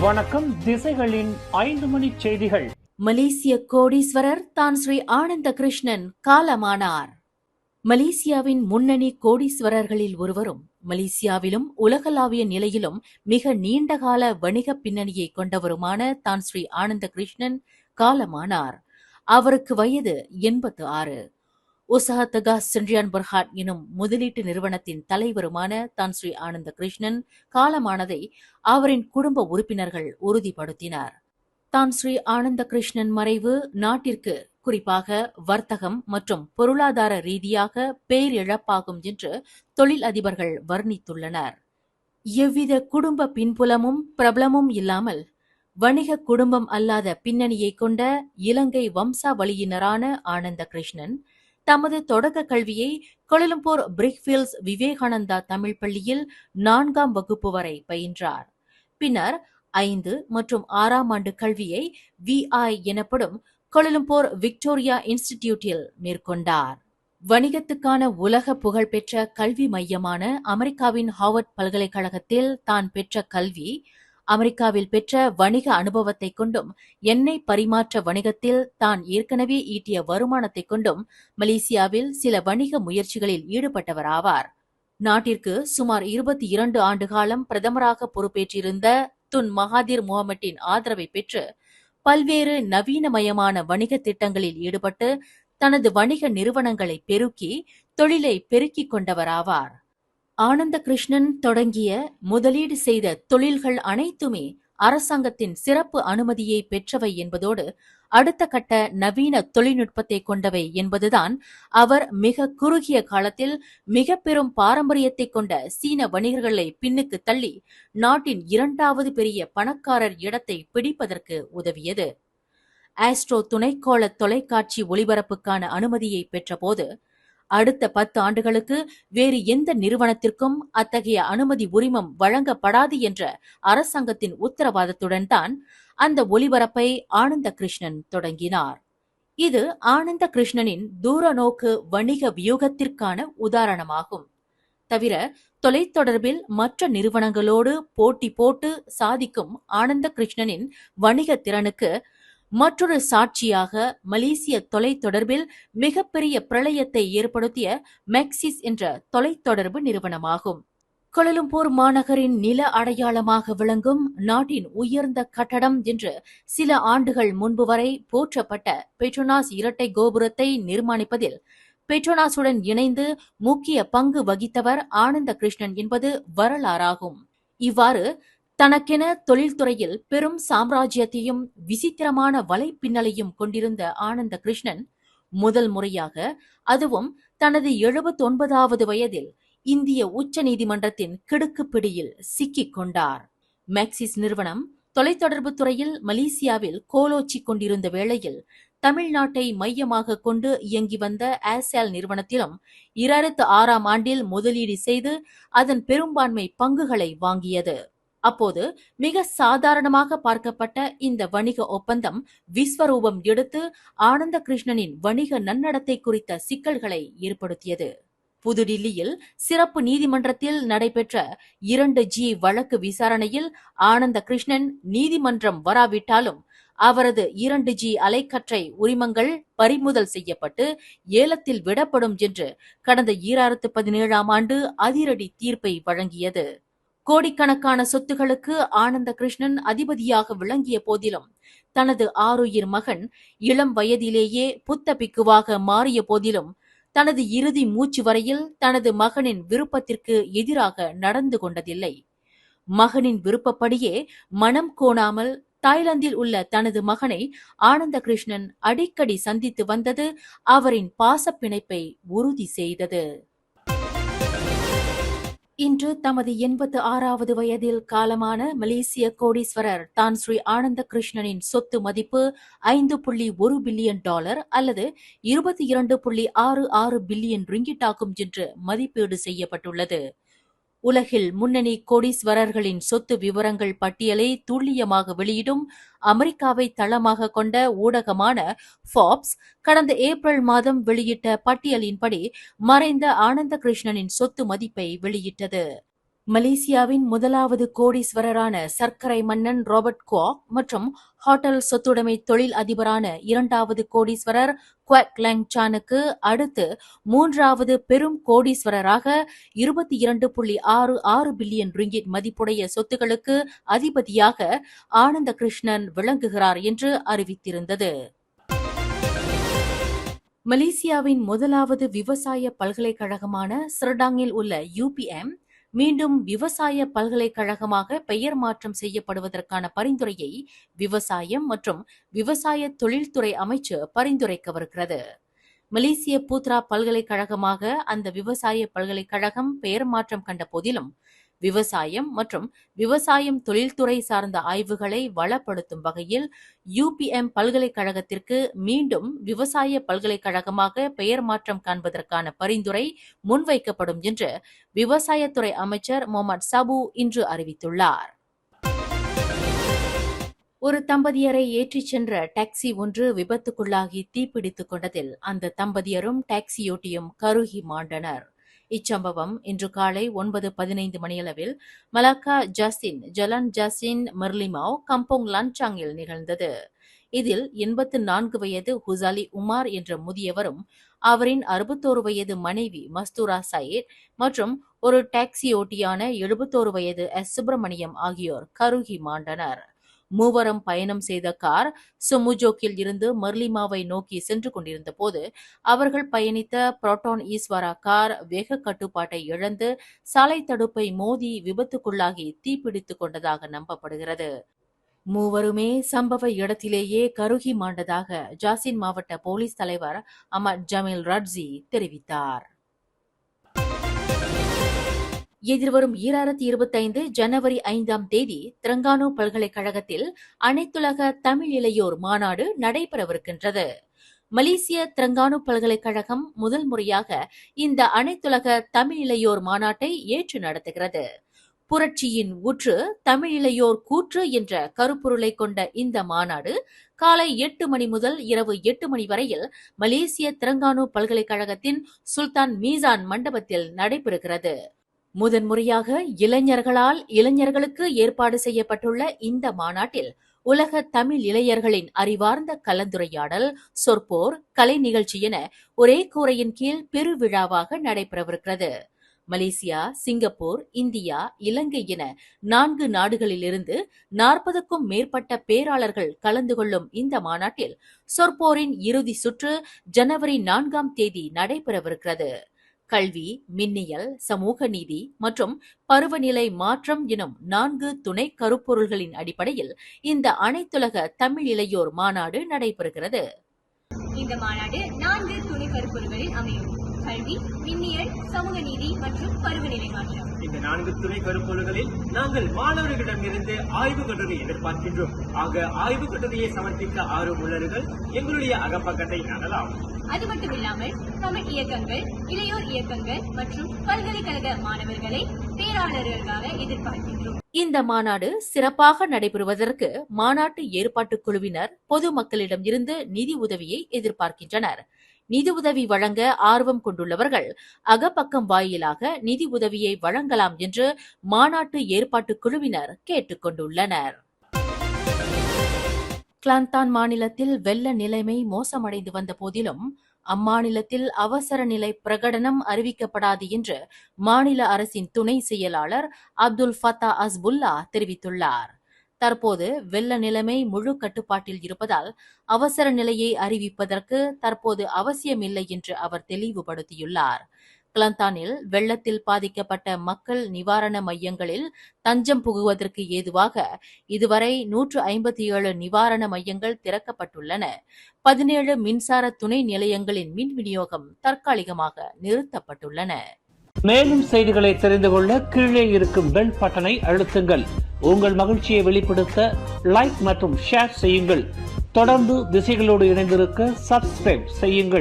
வணக்கம். திசைகளின் 5 மணி செய்திகள். மலேசிய கோடீஸ்வரர் தான் ஸ்ரீ ஆனந்த கிருஷ்ணன் காலமானார். மலேசியாவின் முன்னணி கோடீஸ்வரர்களில் ஒருவரும் மலேசியாவிலும் உலகளாவிய நிலையிலும் மிக நீண்டகால வணிக பின்னணியை கொண்டவருமான தான் ஸ்ரீ ஆனந்த கிருஷ்ணன் காலமானார். அவருக்கு வயது 86. உசஹா தகாஸ் சென்றியான் பர்ஹாட் எனும் முதலீட்டு நிறுவனத்தின் தலைவருமான தான் ஸ்ரீ ஆனந்த கிருஷ்ணன் காலமானதை அவரின் குடும்ப உறுப்பினர்கள் உறுதிப்படுத்தினார். தான் ஸ்ரீ ஆனந்த கிருஷ்ணன் மறைவு நாட்டிற்கு குறிப்பாக வர்த்தகம் மற்றும் பொருளாதார ரீதியாக பேரிழப்பாகும் என்று தொழில் அதிபர்கள் வர்ணித்துள்ளனர். எவ்வித குடும்ப பின்புலமும் பிரபலமும் இல்லாமல் வணிக குடும்பம் அல்லாத பின்னணியை கொண்ட இலங்கை வம்சாவளியினரான ஆனந்த கிருஷ்ணன் தமது தொடக்க கல்வியை கோலாலம்பூர் பிரிக்ஃபீல்ட்ஸ் விவேகானந்தா தமிழ் பள்ளியில் 4ஆம் வகுப்பு வரை பயின்றார். பின்னர் 5 மற்றும் 6ஆம் ஆண்டு கல்வியை VI எனப்படும் கோலாலம்பூர் விக்டோரியா இன்ஸ்டிடியூட்டில் மேற்கொண்டார். வணிகத்துக்கான உலக புகழ்பெற்ற கல்வி மையமான அமெரிக்காவின் ஹார்வர்ட் பல்கலைக்கழகத்தில் தான் பெற்ற கல்வி, அமெரிக்காவில் பெற்ற வணிக அனுபவத்தை கொண்டும் எண்ணெய் பரிமாற்ற வணிகத்தில் தான் ஏற்கனவே ஈட்டிய வருமானத்தை கொண்டும் மலேசியாவில் சில வணிக முயற்சிகளில் ஈடுபட்டவராவார். நாட்டிற்கு சுமார் 22 ஆண்டு காலம் பிரதமராக பொறுப்பேற்றிருந்த துன் மகாதீர் முகமட்டின் ஆதரவை பெற்று பல்வேறு நவீனமயமான வணிக திட்டங்களில் ஈடுபட்டு தனது வணிக நிறுவனங்களை பெருக்கி தொழிலை பெருக்கிக் கொண்டவராவார். ஆனந்த கிருஷ்ணன் தொடங்கிய முதலீடு செய்த தொழில்கள் அனைத்துமே அரசாங்கத்தின் சிறப்பு அனுமதியை பெற்றவை என்பதோடு அடுத்த கட்ட நவீன தொழில்நுட்பத்தை கொண்டவை என்பதுதான் அவர் மிக குறுகிய காலத்தில் மிக பெரும் பாரம்பரியத்தை கொண்ட சீன வணிகர்களை பின்னுக்கு தள்ளி நாட்டின் 2வது பெரிய பணக்காரர் இடத்தை பிடிப்பதற்கு உதவியது. ஆஸ்ட்ரோ துணைக்கோள தொலைக்காட்சி ஒளிபரப்புக்கான அனுமதியை பெற்றபோது அடுத்த 10 ஆண்டுகளுக்கு வேறு எந்த நிறுவனத்திற்கும் அத்தகைய அனுமதி உரிமம் வழங்கப்படாது என்ற அரசாங்கத்தின் உத்தரவாதத்துடன் தான் அந்த ஒளிபரப்பை ஆனந்த கிருஷ்ணன் தொடங்கினார். இது ஆனந்த கிருஷ்ணனின் தூரநோக்கு வணிக வியூகத்திற்கான உதாரணமாகும். தவிர தொலைத்தொடர்பில் மற்ற நிறுவனங்களோடு போட்டி போட்டு சாதிக்கும் ஆனந்த கிருஷ்ணனின் வணிக திறனுக்கு மற்றொரு சாட்சியாக மலேசிய தொலைத்தொடர்பில் மிகப்பெரிய பிரளயத்தை ஏற்படுத்திய மேக்சிஸ் என்ற தொலைத்தொடர்பு நிறுவனமாகும். கோலாலம்பூர் மாநகரின் நில அடையாளமாக விளங்கும் நாட்டின் உயர்ந்த கட்டடம் என்று சில ஆண்டுகள் முன்பு வரை போற்றப்பட்ட பெட்ரோனாஸ் இரட்டை கோபுரத்தை நிர்மாணிப்பதில் பெட்ரோனாஸுடன் இணைந்து முக்கிய பங்கு வகித்தவர் ஆனந்த கிருஷ்ணன் என்பது வரலாறாகும். இவ்வாறு தனக்கென தொழில்துறையில் பெரும் சாம்ராஜ்யத்தையும் விசித்திரமான வலைப்பின்னலையும் கொண்டிருந்த ஆனந்த கிருஷ்ணன் முதல் முறையாக, அதுவும் தனது 79வது வயதில் இந்திய உச்ச நீதிமன்றத்தின் கிடுக்குப்பிடியில் சிக்கிக் கொண்டார். மேக்சிஸ் நிறுவனம் தொலைத்தொடர்பு துறையில் மலேசியாவில் கோலோச்சி கொண்டிருந்த வேளையில் தமிழ்நாட்டை மையமாக கொண்டு இயங்கி வந்த ஏர்செல் நிறுவனத்திலும் 2006ஆம் ஆண்டில் முதலீடு செய்து அதன் பெரும்பான்மை பங்குகளை வாங்கியது. அப்போது மிக சாதாரணமாக பார்க்கப்பட்ட இந்த வணிக ஒப்பந்தம் விஸ்வரூபம் எடுத்து ஆனந்த கிருஷ்ணனின் வணிக நன்னடத்தை குறித்த சிக்கல்களை ஏற்படுத்தியது. புதுடில்லியில் சிறப்பு நீதிமன்றத்தில் நடைபெற்ற 2G வழக்கு விசாரணையில் ஆனந்த கிருஷ்ணன் நீதிமன்றம் வராவிட்டாலும் அவரது 2G அலைக்கற்றை உரிமங்கள் பறிமுதல் செய்யப்பட்டு ஏலத்தில் விடப்படும் என்று கடந்த 2017ஆம் ஆண்டு அதிரடி தீர்ப்பை வழங்கியது. கோடிக்கணக்கான சொத்துகளுக்கு ஆனந்த கிருஷ்ணன் அதிபதியாக விளங்கிய போதிலும் தனது ஆருயிர் மகன் இளம் வயதிலேயே புத்த பிக்குவாக மாறிய போதிலும் தனது இறுதி மூச்சு வரையில் தனது மகனின் விருப்பத்திற்கு எதிராக நடந்து கொண்டதில்லை. மகனின் விருப்பப்படியே மனம் கோணாமல் தாய்லாந்தில் உள்ள தனது மகனை ஆனந்த கிருஷ்ணன் அடிக்கடி சந்தித்து வந்தது அவரின் பாசப்பிணைப்பை உறுதி செய்தது. இன்று தமது 86வது வயதில் காலமான மலேசிய கோடீஸ்வரர் தான் ஸ்ரீ ஆனந்த கிருஷ்ணனின் சொத்து மதிப்பு $5.1 பில்லியன் அல்லது 22.66 பில்லியன் ரிங்கிட் ஆகும் என்று மதிப்பீடு செய்யப்பட்டுள்ளது. உலகில் முன்னணி கோடீஸ்வரர்களின் சொத்து விவரங்கள் பட்டியலை துல்லியமாக வெளியிடும் அமெரிக்காவை தளமாக கொண்ட ஊடகமான ஃபார்ப்ஸ் கடந்த ஏப்ரல் மாதம் வெளியிட்ட பட்டியலின்படி மறைந்த ஆனந்த கிருஷ்ணனின் சொத்து மதிப்பை வெளியிட்டது. மலேசியாவின் முதலாவது கோடீஸ்வரரான சர்க்கரை மன்னன் ராபர்ட் குவாக் மற்றும் ஹோட்டல் சொத்துடைமை தொழில் அதிபரான இரண்டாவது கோடீஸ்வரர் குவாக் லேங் சானுக்கு அடுத்து மூன்றாவது பெரும் கோடீஸ்வரராக 22.66 பில்லியன் ரிங்கிட் மதிப்புடைய சொத்துக்களுக்கு அதிபதியாக ஆனந்த கிருஷ்ணன் விளங்குகிறார் என்று அறிவித்திருந்தது. மலேசியாவின் முதலாவது விவசாய பல்கலைக்கழகமான சிரடாங்கில் உள்ள UPM மீண்டும் விவசாய பல்கலைக்கழகமாக பெயர் மாற்றம் செய்யப்படுவதற்கான பரிந்துரையை விவசாயம் மற்றும் விவசாய தொழில்துறை அமைச்சு பரிந்துரைக்கவிருக்கிறது. மலேசிய பூத்ரா பல்கலைக்கழகமாக அந்த விவசாய பல்கலைக்கழகம் பெயர் மாற்றம் கண்ட போதிலும் விவசாயம் மற்றும் விவசாயம் தொழில்துறை சார்ந்த ஆய்வுகளை வளப்படுத்தும் வகையில் UPM பல்கலைக்கழகத்திற்கு மீண்டும் விவசாய பல்கலைக்கழகமாக பெயர் மாற்றம் காண்பதற்கான பரிந்துரை முன்வைக்கப்படும் என்று விவசாயத்துறை அமைச்சர் முகமது சாபு இன்று அறிவித்துள்ளார். ஒரு தம்பதியரை ஏற்றிச் சென்ற டாக்ஸி ஒன்று விபத்துக்குள்ளாகி தீப்பிடித்துக் கொண்டதில் அந்த தம்பதியரும் டாக்ஸியோட்டியும் கருகி மாண்டனர். இச்சம்பவம் இன்று காலை 9:15 மணியளவில் மலாக்கா ஜலான் ஜாசின் மெர்லிமாவ் கம்போங் லன்சாங்கில் நிகழ்ந்தது. இதில் 84 வயது ஹுசாலி உமார் என்ற முதியவரும் அவரின் 61 வயது மனைவி மஸ்தூரா சயீத் மற்றும் ஒரு டாக்ஸி ஓட்டியான 71 வயது சுப்பிரமணியம் ஆகியோர் கருகி மாண்டனர். மூவரும் பயணம் செய்த கார் சுமுஜோக்கில் இருந்து மர்லிமாவை நோக்கி சென்று கொண்டிருந்த போது அவர்கள் பயணித்த புரோட்டான் ஈஸ்வரா கார் வேக கட்டுப்பாட்டை இழந்து சாலை தடுப்பை மோதி விபத்துக்குள்ளாகி தீப்பிடித்துக் கொண்டதாக நம்பப்படுகிறது. மூவருமே சம்பவ இடத்திலேயே கருகி மாண்டதாக ஜாசின் மாவட்ட போலீஸ் தலைவர் அமத் ஜமீல் ரட்ஸி தெரிவித்தார். எதிர்வரும் 2025 ஜனவரி 5ஆம் தேதி திரங்கானு பல்கலைக்கழகத்தில் அனைத்துலக தமிழ் இளையோர் மாநாடு நடைபெறவிருக்கின்றது. மலேசிய திரங்கானு பல்கலைக்கழகம் முதல் முறையாக இந்த அனைத்துலக தமிழ் இளையோர் மாநாட்டை ஏற்று நடத்துகிறது. புரட்சியின் ஊற்று தமிழ் இளையோர் கூற்று என்ற கருப்பொருளை கொண்ட இந்த மாநாடு காலை 8 மணி முதல் இரவு 8 மணி வரையில் மலேசிய திரங்கானு பல்கலைக்கழகத்தின் சுல்தான் மீசான் மண்டபத்தில் நடைபெறுகிறது. முதன்முறையாக இளைஞர்களால் இளைஞர்களுக்கு ஏற்பாடு செய்யப்பட்டுள்ள இந்த மாநாட்டில் உலக தமிழ் இளைஞர்களின் அறிவார்ந்த கலந்துரையாடல், சொற்போர், கலை நிகழ்ச்சி என ஒரே கூரையின் கீழ் பெருவிழாவாக நடைபெறவிருக்கிறது. மலேசியா, சிங்கப்பூர், இந்தியா, இலங்கை என 4 நாடுகளிலிருந்து 40க்கும் மேற்பட்ட பேராளர்கள் கலந்து கொள்ளும் இந்த மாநாட்டில் சொற்போரின் இறுதி சுற்று ஜனவரி 4ஆம் தேதி நடைபெறவிருக்கிறது. கல்வி, மின்னியல், சமூக நீதி மற்றும் பருவநிலை மாற்றம் எனும் 4 துணை கருப்பொருள்களின் அடிப்படையில் இந்த அனைத்துலக தமிழ் இளையோர் மாநாடு நடைபெறுகிறது. இந்த மாநாடு 4 துணை கருப்பொருள்களில் அமையும்: கல்வி, மின்னியல், சமூக நீதி மற்றும் பருவநிலை மாற்றம். இந்த 4 துணை கருப்பொருள்களில் நாங்கள் மாணவர்களிடமிருந்து ஆய்வு கட்டுரை எதிர்பார்க்கின்றோம். ஆக ஆய்வு கட்டுரையை சமர்ப்பிக்க ஆர்வமுள்ளவர்கள் எங்களுடைய அகப்பக்கத்தை நாடலாம். அது மட்டுமில்லாமல் தமிழ் இயக்கங்கள், இளையோர் இயக்கங்கள் மற்றும் பல்கலைக்கழக மாணவர்களை பேராளர்களாக எதிர்பார்க்கின்றோம். இந்த மாநாடு சிறப்பாக நடைபெறுவதற்கு மாநாட்டு ஏற்பாட்டுக் குழுவினர் பொதுமக்களிடம் இருந்து நிதி உதவியை எதிர்பார்க்கின்றனர். நிதி உதவி வழங்க ஆர்வம் கொண்டுள்ளவர்கள் அகப்பக்கம் வாயிலாக நிதி உதவியை வழங்கலாம் என்று மாநாட்டு ஏற்பாட்டுக் குழுவினர் கேட்டுக் கொண்டுள்ளனர். கிளாந்தான் மாநிலத்தில் வெள்ள நிலைமை மோசமடைந்து வந்த போதிலும் அம்மாநிலத்தில் அவசர நிலை பிரகடனம் அறிவிக்கப்படாது என்று மாநில அரசின் துணை செயலாளர் அப்துல் ஃபத்தா அஸ்புல்லா தெரிவித்துள்ளார். தற்போது வெள்ள நிலைமை முழு கட்டுப்பாட்டில் இருப்பதால் அவசர நிலையை அறிவிப்பதற்கு தற்போது அவசியமில்லை என்று அவர் தெளிவுபடுத்தியுள்ளார். கிளாந்தானில் வெள்ளத்தில் பாதிக்கப்பட்ட மக்கள் நிவாரண மையங்களில் தஞ்சம் புகுவதற்கு ஏதுவாக இதுவரை 157 நிவாரண மையங்கள் திறக்கப்பட்டுள்ளன. 17 மின்சார துணை நிலையங்களின் மின் விநியோகம் தற்காலிகமாக நிறுத்தப்பட்டுள்ளன. மேலும் செய்திகளை தெரிந்து கொள்ள கீழே இருக்கும் பெல் பட்டனை அழுத்துங்கள். உங்கள் மகிழ்ச்சியை வெளிப்படுத்த லைக் மற்றும் ஷேர் செய்யுங்கள். தொடர்ந்து திசைகளோடு இணைந்திருக்க சப்ஸ்கிரைப் செய்யுங்கள்.